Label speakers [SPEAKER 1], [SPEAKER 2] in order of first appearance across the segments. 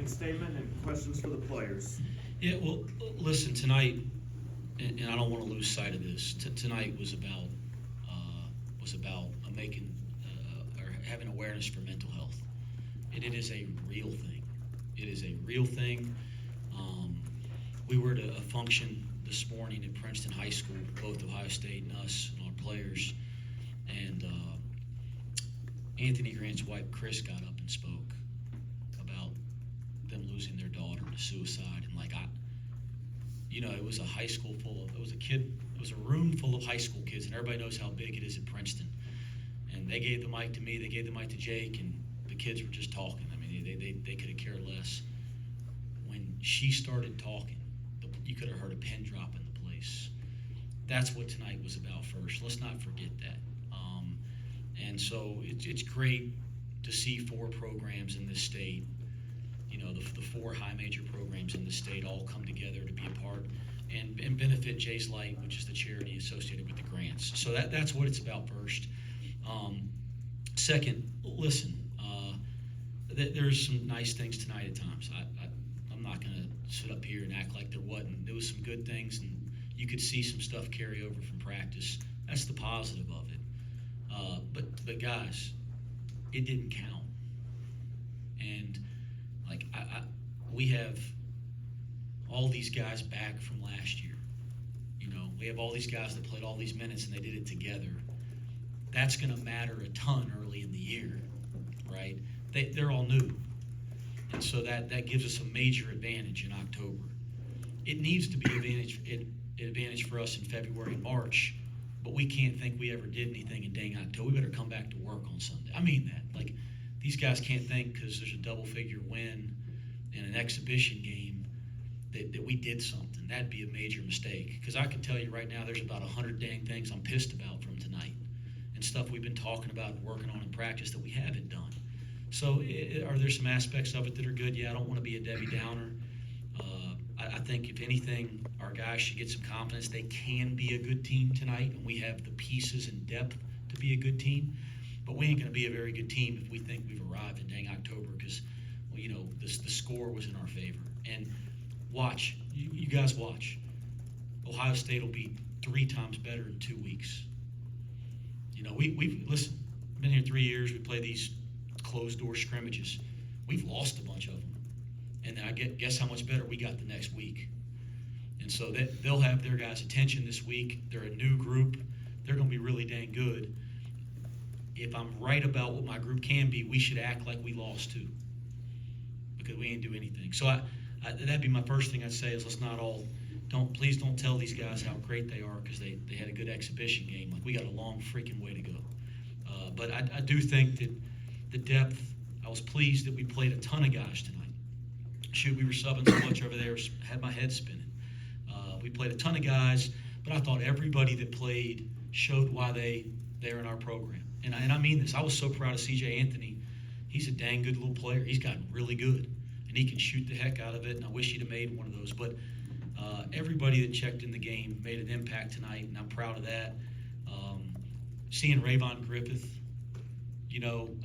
[SPEAKER 1] opening statement and questions for the players.
[SPEAKER 2] Yeah, well, listen, tonight, and I don't want to lose sight of this. Tonight was about making or having awareness for mental health, and it is a real thing. It is a real thing. We were at a function this morning at Princeton High School, both Ohio State and us and our players, and Anthony Grant's wife, Chris, got up and spoke about them losing their daughter to suicide. And it was a high school it was a room full of high school kids, and everybody knows how big it is at Princeton. And they gave the mic to me, they gave the mic to Jake, and the kids were just talking. I mean, they could have cared less. When she started talking, you could have heard a pin drop in the place. That's what tonight was about first. Let's not forget that. And so it's great to see 4 programs in this state, the 4 high major programs in the state all come together to be a part and benefit Jay's Light, which is the charity associated with the grants. So that's what it's about first. Second, listen, there's some nice things tonight at times. I'm not going to sit up here and act like there wasn't. There was some good things, and you could see some stuff carry over from practice. That's the positive of it. But guys, it didn't count. And we have all these guys back from last year. We have all these guys that played all these minutes and they did it together. That's going to matter a ton early in the year, right? They're all new. And so that gives us a major advantage in October. It needs to be an advantage for us in February and March, but we can't think we ever did anything in dang October. We better come back to work on Sunday. I mean that. These guys can't think because there's a double-figure win in an exhibition game that we did something. That'd be a major mistake. Because I can tell you right now there's about 100 dang things I'm pissed about from tonight and stuff we've been talking about and working on in practice that we haven't done. So are there some aspects of it that are good? Yeah, I don't want to be a Debbie Downer. I think if anything, our guys should get some confidence. They can be a good team tonight, and we have the pieces and depth to be a good team. But we ain't going to be a very good team if we think we've arrived in dang October because, the score was in our favor. And watch, you guys watch. Ohio State will be 3 times better in 2 weeks. We've listen, been here 3 years. We play these closed-door scrimmages. We've lost a bunch of them. And I guess how much better we got the next week. And so they'll have their guys' attention this week. They're a new group. They're going to be really dang good. If I'm right about what my group can be, we should act like we lost too, because we ain't do anything. So that'd be my first thing I'd say is let's not all please don't tell these guys how great they are because they had a good exhibition game. We got a long freaking way to go. But I do think that the depth. I was pleased that we played a ton of guys tonight. Shoot, we were subbing so much over there, had my head spinning. We played a ton of guys, but I thought everybody that played showed why they're in our program. And I mean this. I was so proud of C.J. Anthony. He's a dang good little player. He's gotten really good, and he can shoot the heck out of it, and I wish he'd have made one of those. But everybody that checked in the game made an impact tonight, and I'm proud of that. Seeing Rayvon Griffith,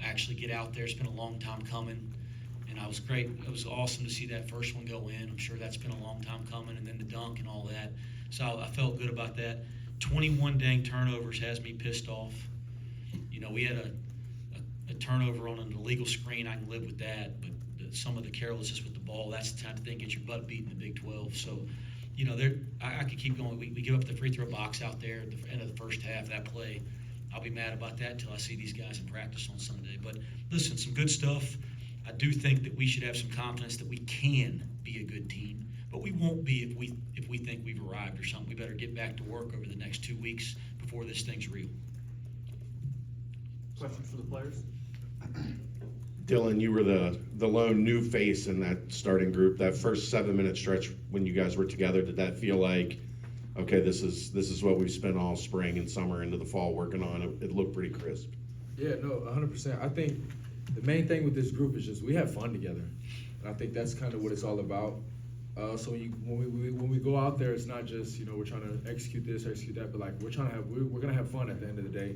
[SPEAKER 2] actually get out there, it's been a long time coming. And I was great. It was awesome to see that first one go in. I'm sure that's been a long time coming, and then the dunk and all that. So I felt good about that. 21 dang turnovers has me pissed off. We had a turnover on an illegal screen. I can live with that, but some of the carelessness with the ball, that's the type of thing get your butt beat in the Big 12. So, I could keep going. We give up the free throw box out there at the end of the first half. That play, I'll be mad about that until I see these guys in practice on Sunday. But listen, some good stuff. I do think that we should have some confidence that we can be a good team, but we won't be if we think we've arrived or something. We better get back to work over the next 2 weeks before this thing's real.
[SPEAKER 1] Questions for the players?
[SPEAKER 3] Dillon, you were the lone new face in that starting group. That first 7-minute stretch when you guys were together, did that feel like, okay, this is what we've spent all spring and summer into the fall working on? It looked pretty crisp.
[SPEAKER 4] Yeah, no, 100%. I think the main thing with this group is just we have fun together, and I think that's kind of what it's all about. So when we go out there, it's not just we're trying to execute this, execute that, but we're gonna have fun at the end of the day.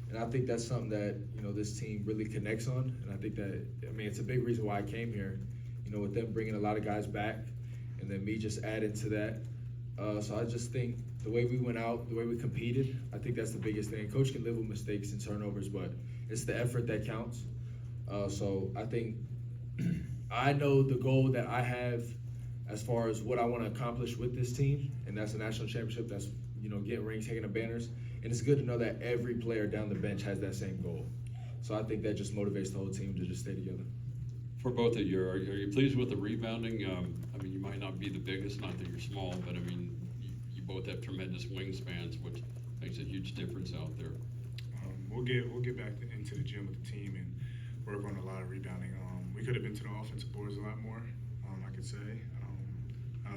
[SPEAKER 4] And I think that's something that, this team really connects on. And I think that, it's a big reason why I came here. with them bringing a lot of guys back, and then me just adding to that. So I just think the way we went out, the way we competed, I think that's the biggest thing. Coach can live with mistakes and turnovers, but it's the effort that counts. So I think I know the goal that I have as far as what I want to accomplish with this team, and that's a national championship. That's getting rings, taking the banners, and it's good to know that every player down the bench has that same goal. So I think that just motivates the whole team to just stay together.
[SPEAKER 5] For both of you, are you pleased with the rebounding? I mean, you might not be the biggest, not that you're small, but I mean, you both have tremendous wingspans, which makes a huge difference out there.
[SPEAKER 6] We'll get back into the gym with the team and work on a lot of rebounding. We could have been to the offensive boards a lot more, I could say.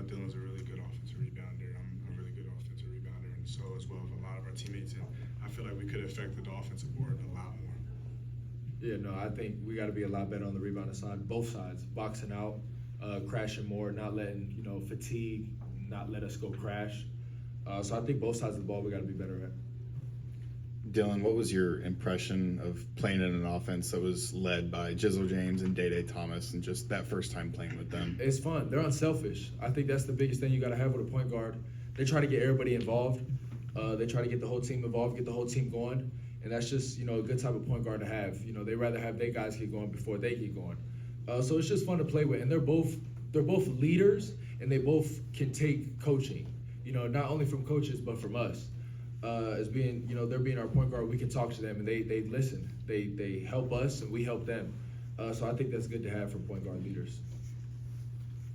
[SPEAKER 6] Dillon's a really good offensive rebounder. I'm a really good offensive rebounder, and so as well as a lot of our teammates. And I feel like we could have affected the offensive board a lot more.
[SPEAKER 4] Yeah, no, I think we got to be a lot better on the rebounding side, both sides, boxing out, crashing more, not letting fatigue, not let us go crash. So I think both sides of the ball we got to be better at.
[SPEAKER 7] Dillon, what was your impression of playing in an offense that was led by Jizzle James and Day Thomas, and just that first time playing with them?
[SPEAKER 4] It's fun. They're unselfish. I think that's the biggest thing you got to have with a point guard. They try to get everybody involved. They try to get the whole team involved, get the whole team going, and that's just a good type of point guard to have. They rather have their guys get going before they get going. So it's just fun to play with, and they're both leaders, and they both can take coaching. Not only from coaches but from us. As being, they're being our point guard, we can talk to them, and they listen. They help us, and we help them. So I think that's good to have for point guard leaders.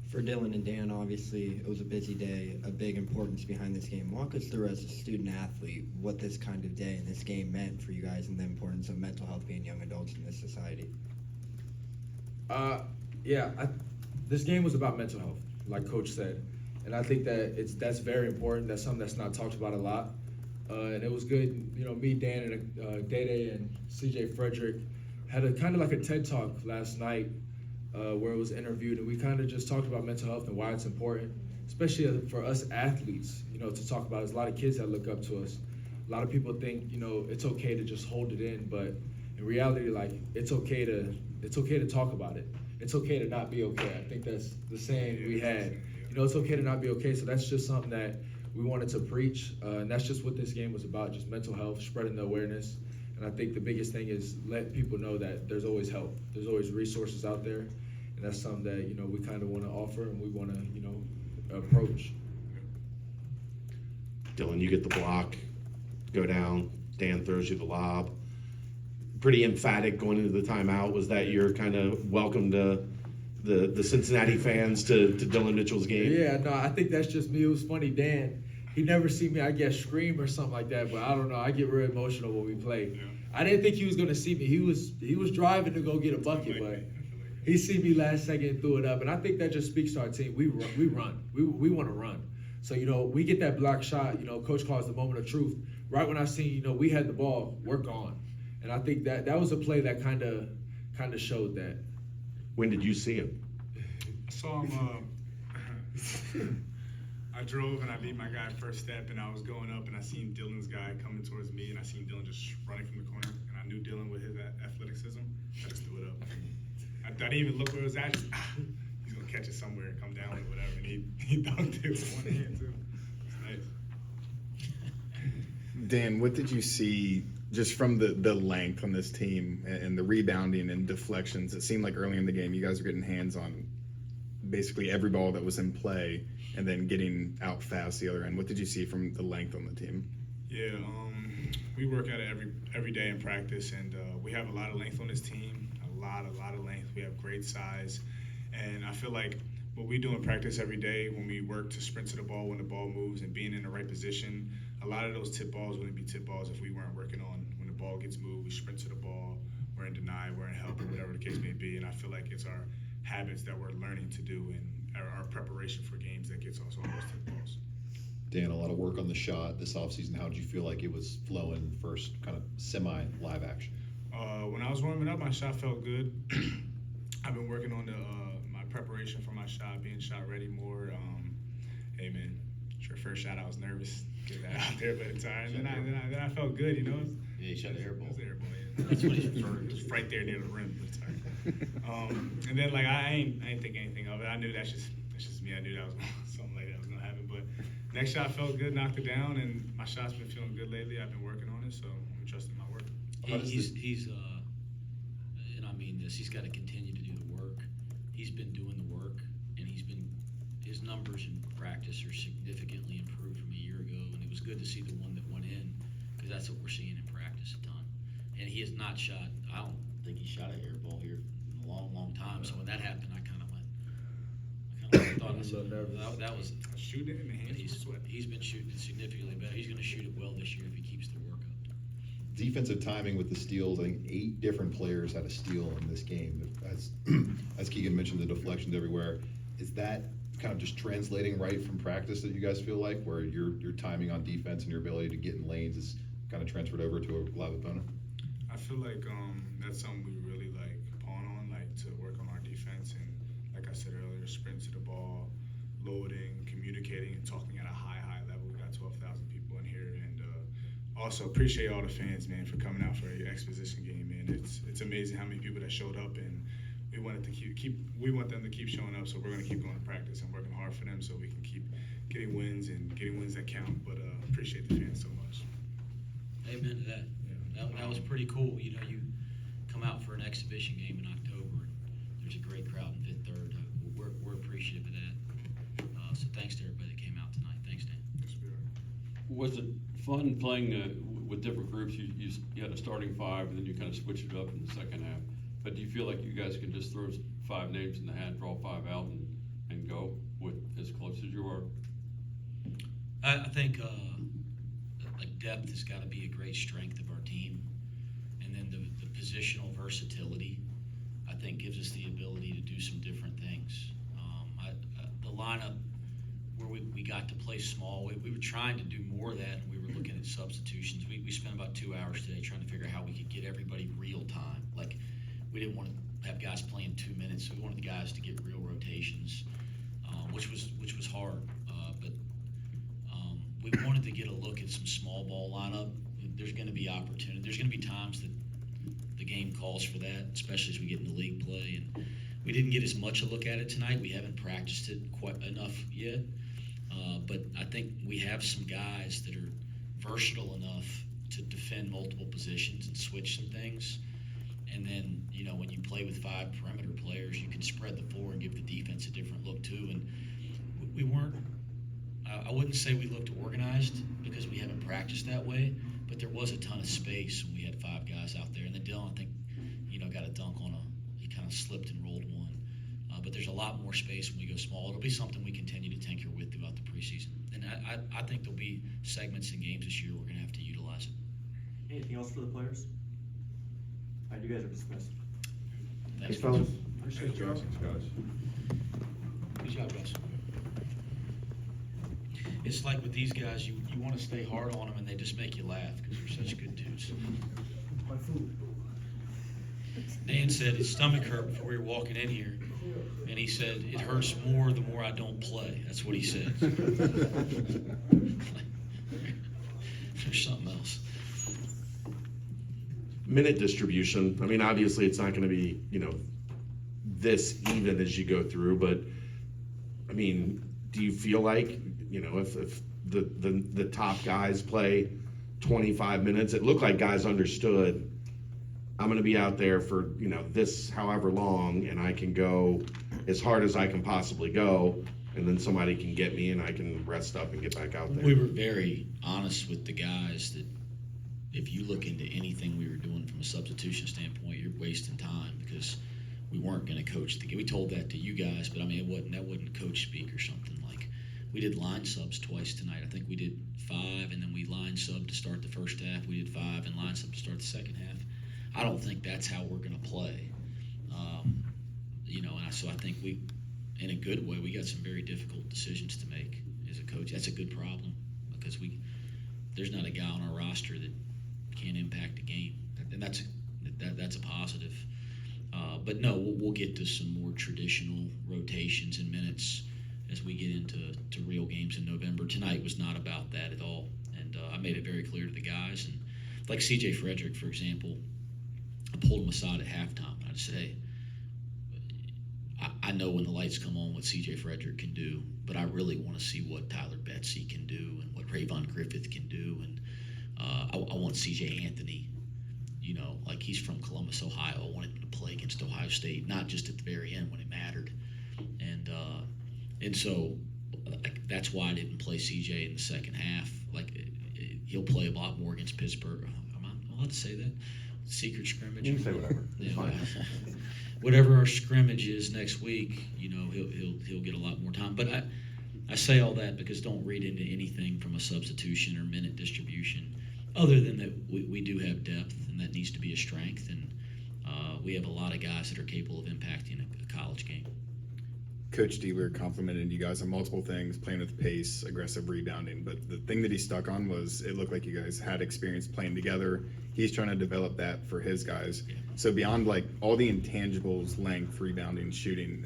[SPEAKER 8] For Dillon and Dan, obviously, it was a busy day, a big importance behind this game. Walk us through, as a student athlete, what this kind of day and this game meant for you guys, and the importance of mental health being young adults in this society.
[SPEAKER 4] This game was about mental health, like Coach said, and I think that's very important. That's something that's not talked about a lot. And it was good, me, Dan, and Dede and CJ Frederick had a kind of like a TED Talk last night where it was interviewed, and we kind of just talked about mental health and why it's important, especially for us athletes, to talk about. There's a lot of kids that look up to us. A lot of people think, it's okay to just hold it in, but in reality, like, it's okay to talk about it. It's okay to not be okay. I think that's the saying we had. It's okay to not be okay, so that's just something that we wanted to preach, and that's just what this game was about, just mental health, spreading the awareness. And I think the biggest thing is let people know that there's always help. There's always resources out there, and that's something that, we kind of want to offer and we want to, approach.
[SPEAKER 3] Dillon, you get the block, go down, Dan throws you the lob. Pretty emphatic going into the timeout. Was that your kind of welcome to the Cincinnati fans to Dillon Mitchell's game?
[SPEAKER 4] Yeah, no, I think that's just me. It was funny, Dan. He never seen me, I guess, scream or something like that, but I don't know. I get real emotional when we play.
[SPEAKER 6] Yeah.
[SPEAKER 4] I didn't think he was gonna see me. He was driving to go get a bucket, but he see me last second and threw it up. And I think that just speaks to our team. We run. We want to run. So we get that block shot. Coach calls the moment of truth. Right when I seen we had the ball, we're gone. And I think that was a play that kind of showed that.
[SPEAKER 3] When did you see him?
[SPEAKER 6] I saw him. I drove and I made my guy first step, and I was going up, and I seen Dillon's guy coming towards me, and I seen Dillon just running from the corner, and I knew Dillon with his athleticism. I just threw it up. I didn't even look where it was at. Just, he's gonna catch it somewhere and come down with whatever, and he dunked it with one hand too. It's nice.
[SPEAKER 7] Dan, what did you see just from the length on this team and the rebounding and deflections? It seemed like early in the game you guys were getting hands on basically every ball that was in play and then getting out fast the other end. What did you see from the length on the team?
[SPEAKER 6] Yeah, we work at it every day in practice, and we have a lot of length on this team, a lot of length. We have great size, and I feel like what we do in practice every day when we work to sprint to the ball when the ball moves and being in the right position, a lot of those tip balls wouldn't be tip balls if we weren't working on when the ball gets moved, we sprint to the ball, we're in deny, we're in help, or whatever the case may be. And I feel like it's our habits that we're learning to do and our preparation for games that gets us all those tip balls.
[SPEAKER 9] Dan, a lot of work on the shot this offseason. How did you feel like it was flowing first kind of semi-live action?
[SPEAKER 6] When I was warming up, my shot felt good. I've been working on my preparation for my shot, being shot ready more. Hey man, it's your first shot. I was nervous, get that out there, but it's all right. Then I felt good,
[SPEAKER 9] Yeah, you shot an air ball.
[SPEAKER 6] It was an air ball, yeah. That's what he preferred. It was right there near the rim, but it's all right. And then like I ain't think anything of it. I knew that's just me. I knew that was something like that was gonna happen. But next shot felt good, knocked it down, and my shot's been feeling good lately. I've been working on it, so I'm trusting my work.
[SPEAKER 2] He's and I mean this, he's got to continue to do the work. He's been doing the work, and his numbers in practice are significantly improved from a year ago, and it was good to see the one that went in, because that's what we're seeing in practice a ton. And he has not shot, I don't think he shot a air ball here in a long, long time, so when that happened, I kind of thought, I said, that was,
[SPEAKER 6] Shooting it in the
[SPEAKER 2] but
[SPEAKER 6] hands. Sweat.
[SPEAKER 2] he's been shooting it significantly better. He's gonna shoot it well this year if he keeps the work up.
[SPEAKER 9] Defensive timing with the steals, I think 8 different players had a steal in this game. As Keegan mentioned, the deflections everywhere. Is that kind of just translating right from practice that you guys feel like, where your timing on defense and your ability to get in lanes is kind of transferred over to a live opponent?
[SPEAKER 6] I feel like that's something we really like pawn on, like to work on our defense and, like I said earlier, sprint to the ball, loading, communicating, and talking at a high level. We got 12,000 people in here, and also appreciate all the fans, man, for coming out for the exposition game, man. It's amazing how many people that showed up, and we wanted to we want them to keep showing up, so we're gonna keep going to practice and working hard for them so we can keep getting wins that count. But appreciate the fans so much.
[SPEAKER 2] Amen to that. That was pretty cool. You know, you come out for an exhibition game in October, and there's a great crowd in Fifth Third. We're appreciative of that. So thanks to everybody that came out tonight. Thanks, Dan.
[SPEAKER 5] Was it fun playing with different groups? You had a starting 5, and then you kind of switched it up in the second half. But do you feel like you guys can just throw 5 names in the hat, draw 5 out, and go with as close as you are?
[SPEAKER 2] I think like depth has got to be a great strength of our team, and then the positional versatility, I think, gives us the ability to do some different things. The lineup where we got to play small, we were trying to do more of that, and we were looking at substitutions. We spent about 2 hours today trying to figure out how we could get everybody real time. Like, we didn't want to have guys playing 2 minutes. We wanted the guys to get real rotations, which was hard. But we wanted to get a look at some small ball lineup. There's going to be opportunity. There's going to be times that the game calls for that, especially as we get into league play. And we didn't get as much a look at it tonight. We haven't practiced it quite enough yet. But I think we have some guys that are versatile enough to defend multiple positions and switch some things. And then, you know, when you play with 5 perimeter players, you can spread the floor and give the defense a different look too. And we weren't, I wouldn't say we looked organized because we haven't practiced that way, but there was a ton of space when we had 5 guys out there. And then Dillon, I think, you know, got a dunk on he kind of slipped and rolled one. But there's a lot more space when we go small. It'll be something we continue to tinker with throughout the preseason. And I think there'll be segments in games this year we're going to have to utilize it.
[SPEAKER 1] Anything else for the players? All right, you guys are dismissed.
[SPEAKER 2] Thanks,
[SPEAKER 3] fellas.
[SPEAKER 4] Appreciate y'all.
[SPEAKER 2] Good job, guys. It's like with these guys, you want to stay hard on them, and they just make you laugh because they're such good dudes.
[SPEAKER 4] My food.
[SPEAKER 2] Dan said his stomach hurt before we were walking in here, and he said, it hurts more the more I don't play. That's what he said. There's something else.
[SPEAKER 3] Minute distribution. I mean, obviously, it's not going to be, you know, this even as you go through, but I mean, do you feel like, you know, if the top guys play 25 minutes, it looked like guys understood, I'm going to be out there for, you know, this however long, and I can go as hard as I can possibly go, and then somebody can get me and I can rest up and get back out there.
[SPEAKER 2] We were very honest with the guys that if you look into anything we were doing from a substitution standpoint, you're wasting time because we weren't going to coach the game. We told that to you guys, but I mean, that wasn't coach speak or something. Like, we did line subs twice tonight. I think we did 5, and then we line sub to start the first half. We did 5 and line sub to start the second half. I don't think that's how we're going to play. You know, and so I think we, in a good way, we got some very difficult decisions to make as a coach. That's a good problem because there's not a guy on our roster that can't impact the game, and that's a positive. But no, we'll get to some more traditional rotations and minutes as we get into real games in November. Tonight was not about that at all, and I made it very clear to the guys. And like C.J. Frederick, for example, I pulled him aside at halftime, and I just said, hey, I know when the lights come on what C.J. Frederick can do, but I really want to see what Tyler Betsy can do and what Rayvon Griffith can do. And I want C.J. Anthony, you know, like he's from Columbus, Ohio. I wanted him to play against Ohio State, not just at the very end when it mattered. And so like, that's why I didn't play C.J. in the second half. Like he'll play a lot more against Pittsburgh. Am I allowed to say that? Secret scrimmage.
[SPEAKER 3] You can say whatever.
[SPEAKER 2] Yeah,
[SPEAKER 3] It's fine.
[SPEAKER 2] whatever our scrimmage is next week, you know, he'll get a lot more time. But I say all that because don't read into anything from a substitution or minute distribution, other than that we do have depth, and that needs to be a strength. And we have a lot of guys that are capable of impacting a college game.
[SPEAKER 7] Coach Dealer complimented you guys on multiple things, playing with pace, aggressive rebounding, but the thing that he stuck on was it looked like you guys had experience playing together. He's trying to develop that for his guys.
[SPEAKER 2] Yeah.
[SPEAKER 7] So beyond like all the intangibles, length, rebounding, shooting,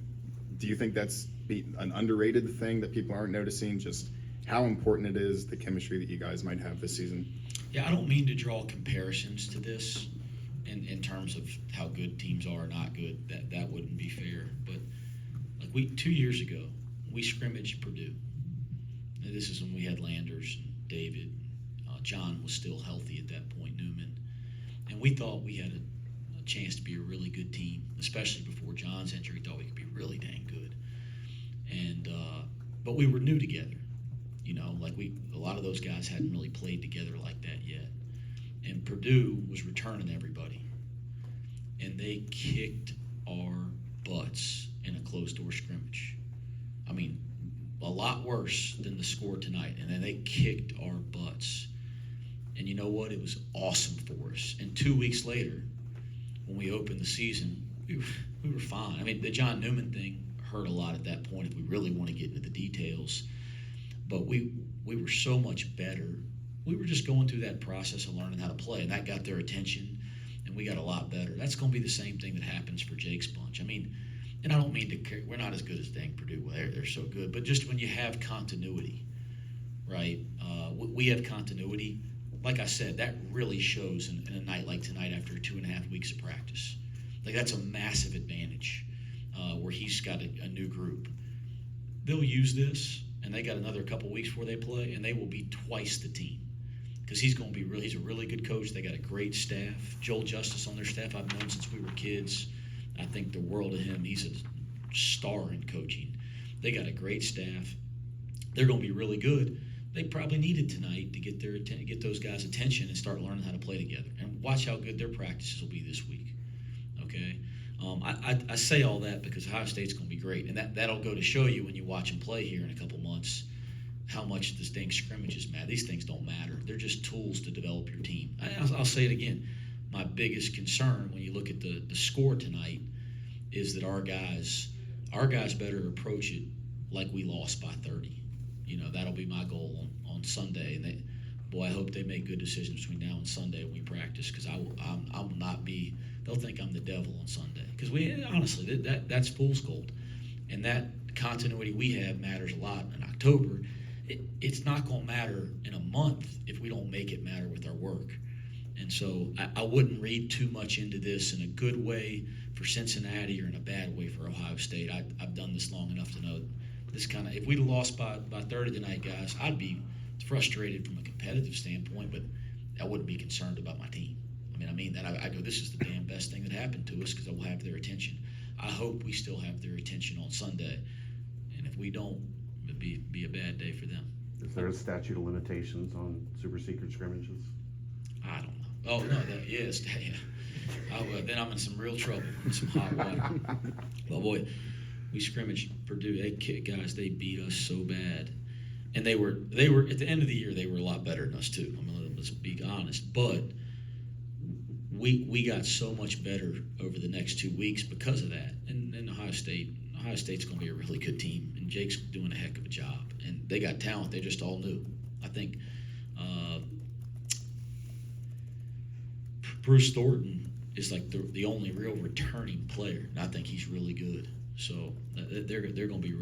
[SPEAKER 7] do you think that's an underrated thing that people aren't noticing, just how important it is, the chemistry that you guys might have this season?
[SPEAKER 2] Yeah, I don't mean to draw comparisons to this in terms of how good teams are or not good. That wouldn't be fair. But like 2 years ago, we scrimmaged Purdue. And this is when we had Landers and David. John was still healthy at that point, Newman. And we thought we had a chance to be a really good team, especially before John's injury. Thought we could be really dang good. And but we were new together. You know, like a lot of those guys hadn't really played together like that yet. And Purdue was returning everybody. And they kicked our butts in a closed-door scrimmage. I mean, a lot worse than the score tonight. And then they kicked our butts. And you know what? It was awesome for us. And 2 weeks later, when we opened the season, we were fine. I mean, the John Newman thing hurt a lot at that point if we really want to get into the details. But we were so much better. We were just going through that process of learning how to play, and that got their attention, and we got a lot better. That's going to be the same thing that happens for Jake's bunch. I mean, and I don't mean to – we're not as good as dang Purdue. Well, they're so good. But just when you have continuity, right, we have continuity. Like I said, that really shows in a night like tonight after 2.5 weeks of practice. Like, that's a massive advantage where he's got a new group. They'll use this, and they got another couple weeks before they play, and they will be twice the team. Because he's going to be he's a really good coach. They got a great staff. Joel Justice on their staff, I've known since we were kids. I think the world of him. He's a star in coaching. They got a great staff. They're going to be really good. They probably needed tonight to get those guys' attention and start learning how to play together. And watch how good their practices will be this week. Okay, I say all that because Ohio State's going to be great, and that'll go to show you when you watch them play here in a couple months how much this dang scrimmages matter. These things don't matter. They're just tools to develop your team. I'll say it again. My biggest concern when you look at the score tonight is that our guys better approach it like we lost by 30. You know, that'll be my goal on Sunday. And I hope they make good decisions between now and Sunday when we practice, because I will not be. They'll think I'm the devil on Sunday, because honestly that's fool's gold, and that continuity we have matters a lot in October. It's not going to matter in a month if we don't make it matter with our work. And so I wouldn't read too much into this in a good way for Cincinnati or in a bad way for Ohio State. I've done this long enough to know this kind of, if we'd have lost by 30 tonight, guys, I'd be frustrated from a competitive standpoint, but I wouldn't be concerned about my team. I mean that. I go, this is the damn best thing that happened to us because I will have their attention. I hope we still have their attention on Sunday. And if we don't, it'd be a bad day for them.
[SPEAKER 3] Is there a statute of limitations on super secret scrimmages?
[SPEAKER 2] I don't know. Oh, no, yes. Yeah. Then I'm in some real trouble, in some hot water. But boy, we scrimmaged Purdue. They beat us so bad. And they were at the end of the year, they were a lot better than us too. I mean, let's be honest. But we got so much better over the next 2 weeks because of that. And Ohio State's going to be a really good team, and Jake's doing a heck of a job. And they got talent. They just all knew. I think Bruce Thornton is like the only real returning player, and I think he's really good. So they're going to be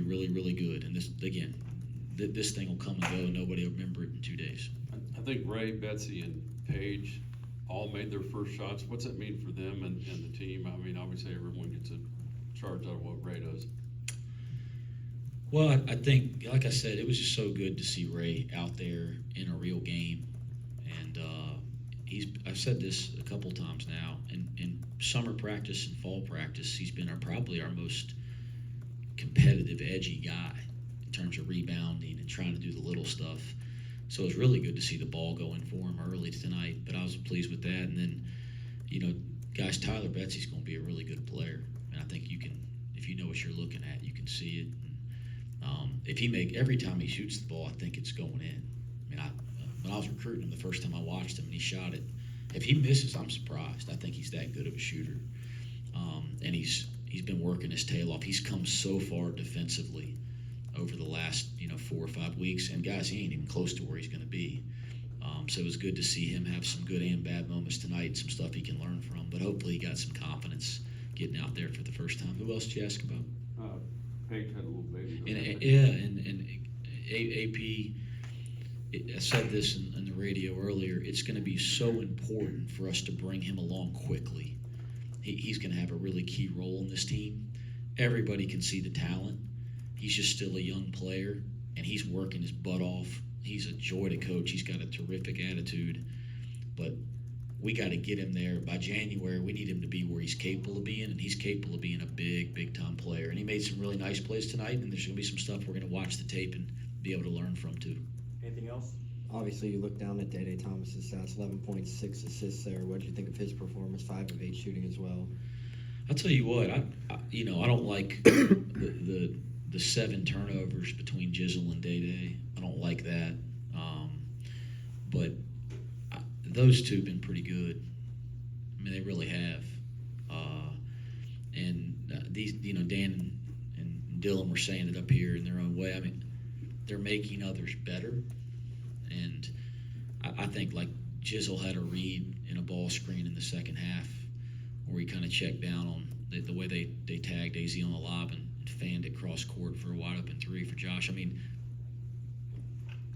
[SPEAKER 2] really, really good. And this thing will come and go, and nobody will remember it in 2 days.
[SPEAKER 5] I think Ray, Betsy, and Paige all made their first shots. What's that mean for them and the team? I mean, obviously everyone gets a charge out of what Ray does?
[SPEAKER 2] Well, I think, like I said, it was just so good to see Ray out there in a real game. And I've said this a couple times now, in summer practice and fall practice, he's been probably our most competitive, edgy guy in terms of rebounding and trying to do the little stuff. So it was really good to see the ball going for him early tonight, but I was pleased with that. And then, guys, Tyler Betsy's going to be a really good player. And I think you can, if you know what you're looking at, you can see it. And, every time he shoots the ball, I think it's going in. I mean, when I was recruiting him the first time I watched him and he shot it, if he misses, I'm surprised. I think he's that good of a shooter. And he's been working his tail off. He's come so far defensively over the last 4 or 5 weeks, and guys, he ain't even close to where he's going to be. So it was good to see him have some good and bad moments tonight, some stuff he can learn from. But hopefully he got some confidence getting out there for the first time. Who else did you ask about?
[SPEAKER 5] Pate had a little baby.
[SPEAKER 2] And AP, I said this in the radio earlier, it's going to be so important for us to bring him along quickly. He's going to have a really key role in this team. Everybody can see the talent. He's just still a young player, and he's working his butt off. He's a joy to coach. He's got a terrific attitude, but we got to get him there. By January, we need him to be where he's capable of being, and he's capable of being a big-time player. And he made some really nice plays tonight, and there's going to be some stuff we're going to watch the tape and be able to learn from, too.
[SPEAKER 1] Anything else?
[SPEAKER 8] Obviously, you look down at Day Thomas's stats, 11.6 assists there. What did you think of his performance? 5 of 8 shooting as well.
[SPEAKER 2] I'll tell you what, I don't like the 7 turnovers between Jizzle and Day. I don't like that. But those two have been pretty good. I mean, they really have. These, Dan and Dillon were saying it up here in their own way. I mean, they're making others better. And I think, like, Jizzle had a read in a ball screen in the second half where he kind of checked down on the way they tagged AZ on the lob and fanned it cross court for a wide open 3 for Josh. I mean,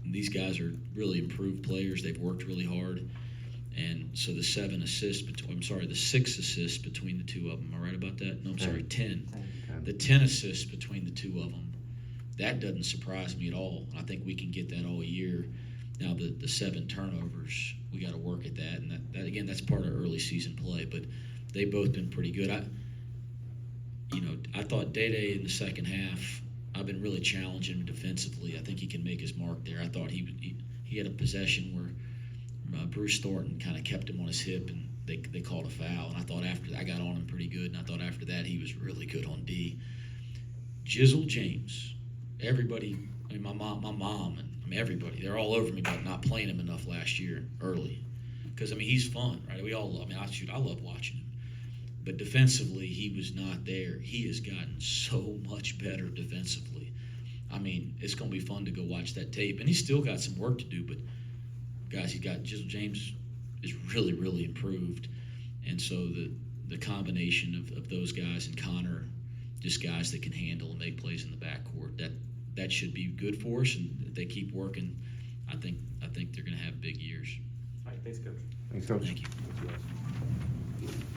[SPEAKER 2] these guys are really improved players. They've worked really hard. And so the 6 assists between the two of them. Am I right about that? No, I'm sorry, 10. The 10 assists between the two of them. That doesn't surprise me at all. I think we can get that all year. Now the 7 turnovers, we got to work at that. And that again, that's part of early season play. But they've both been pretty good. I thought Day in the second half, I've been really challenging him defensively. I think he can make his mark there. I thought he had a possession where Bruce Thornton kind of kept him on his hip, and they called a foul. And I thought after I got on him pretty good, and I thought after that he was really good on D. Jizzle James, everybody, I mean, my mom, and everybody, they're all over me about not playing him enough last year early. Because, I mean, he's fun, right? We all love him. I love watching him. But defensively, he was not there. He has gotten so much better defensively. I mean, it's going to be fun to go watch that tape. And he's still got some work to do, but, guys, Jizzle James is really, really improved. And so the combination of those guys and Connor, just guys that can handle and make plays in the backcourt, that should be good for us. And if they keep working, I think they're going to have big years.
[SPEAKER 1] All right, thanks, Coach.
[SPEAKER 3] Thanks, Coach.
[SPEAKER 2] Thank you.